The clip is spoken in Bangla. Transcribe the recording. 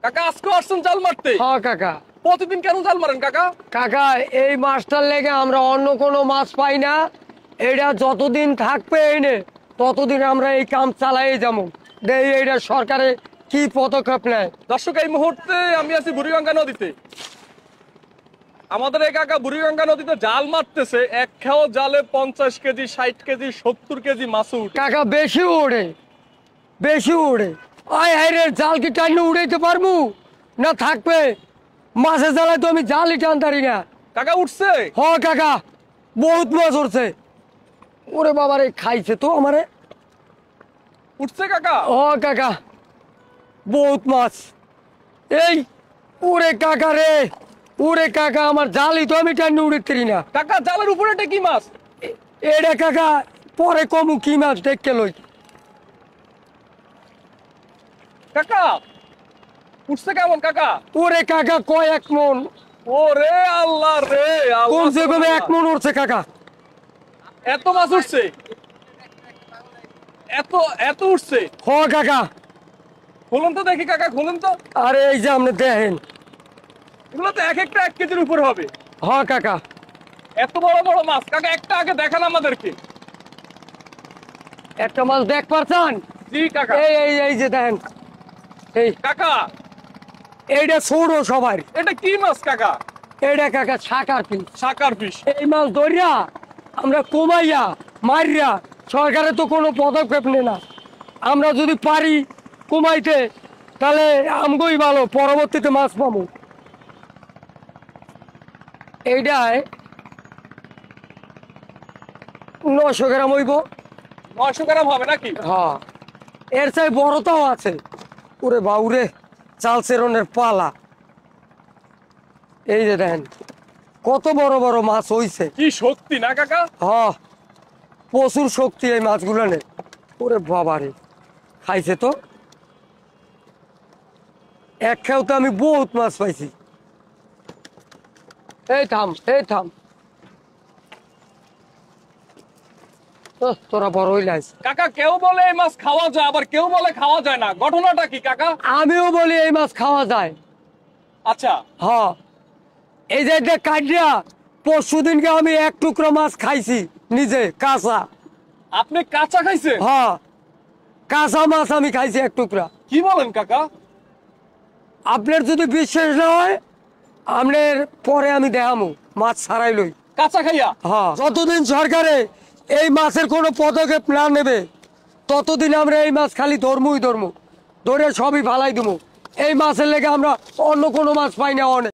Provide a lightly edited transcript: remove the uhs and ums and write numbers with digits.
কাকা আজকে আসছেন জাল মারতে? হ্যাঁ কাকা। প্রতিদিন কেন জাল মারেন কাকা? কাকা এই মাছটার লেগে আমরা অন্য কোনো মাছ পাই না। এটা যতদিন থাকবে এনে ততদিন আমরা এই কাম চালাই যাবো। এইটা সরকারের কি পদক্ষেপ নেয়। দর্শক, এই মুহূর্তে আমি আছি বুড়িগঙ্গা নদীতে। আমাদের এই কাকা বুড়িগঙ্গা নদীতে জাল মারতেছে। এক খেও জালে 50 কেজি, 60 কেজি, 70 কেজি মাছ উঠে। কাকা বেশি উড়ে, বেশি উড়ে। আয় হায় রে, জাল কি টাইনে উড়াইতে পারবো না? থাকবে মাছের জ্বালায় তো আমি জালই টানতারি না। কাকা উঠছে? হ কাকা, বহুত মাছ উঠছে। ওরে বাবারে, খাইছে তো আমারে। উঠছে কাকা? হ কাকা, বহুত মাছ। এই ওরে কাকা রে, ওরে কাকা, আমার জালই তো আমি টাইনে উড়াইতারি না। কাকা জালের উপরে এটা কি মাছ? এটা কাকা পরে কমু কি মাছ দেখতে লই। কাকা উঠছে কেমন কাকা? ওরে কাকা কয়েক মন, ওরে আল্লাহ রে আল্লাহ, কমসে কম 1 মন উঠছে কাকা। এত মাছ উঠছে? এত এত উঠছে? হ কাকা। খুলুন তো দেখি কাকা, খুলুন তো। আরে এই যে আপনি দেখেন, এগুলো তো এক একটা 1 কেজির উপর হবে। হ কাকা। এত বড় বড় মাছ কাকা, একটা আগে দেখান আমাদেরকে। একটা মাছ দেখ পারছেন? জি কাকা। এই এই এই যে দেখেন, এই কাকা এইটা ছোট সবার। এটা কি মাছ কাকা? এইটা কাকা শাকার পিস। শাকার পিস? এই মাছ ধরিয়া আমরা কমাইয়া মারিয়া, সরকারের তো কোনো পদক্ষেপ নেই না। আমরা যদি পারি কমাইতে তাহলে আমগোই ভালো, পরবর্তীতে মাছ পাবো। এইটায় 900 গ্রাম হইব। 900 গ্রাম হবে নাকি? হ্যাঁ, এর চাই বড়টাও আছে। ওরে বাউরে, চাল চেরনের পালা। এই যে দেখেন কত বড় বড় মাছ হইছে। কি শক্তি না কাকা? হ্যাঁ, প্রচুর শক্তি এই মাছগুলো নে। ওরে বাবারে, খাইছে তো। এক খেও তো আমি বহুত মাছ পাইছি। এই থাম, এই থাম। তোরা বড় হইলাইস। কাকা কেউ বলে এই মাছ খাওয়া যায়, আবার কেউ বলে খাওয়া যায় না। ঘটনাটা কি কাকা? আমিও বলি এই মাছ খাওয়া যায়। আচ্ছা। হ্যাঁ, এই যে কাটিয়া পরশু দিনকে আমি 1 টুকরো মাছ খাইছি নিজে কাঁচা। আপনি কাঁচা খাইছেন? হ্যাঁ, কাঁচা মাছ আমি খাইছি 1 টুকরা। কি বলেন কাকা? আপনার যদি বিশ্বাস না হয়, আপনার পরে আমি দেখামু মাছ ছাড়াই লই। কাঁচা খাইয়া? হ্যাঁ, যতদিন সরকারে এই মাছের কোনো পদক্ষেপ না নেবে ততদিন আমরা এই মাছ খালি ধরমুই ধরমু, ধরে সবই ফালাই দেবো। এই মাছের লেগে আমরা অন্য কোনো মাছ পাই না অনেক।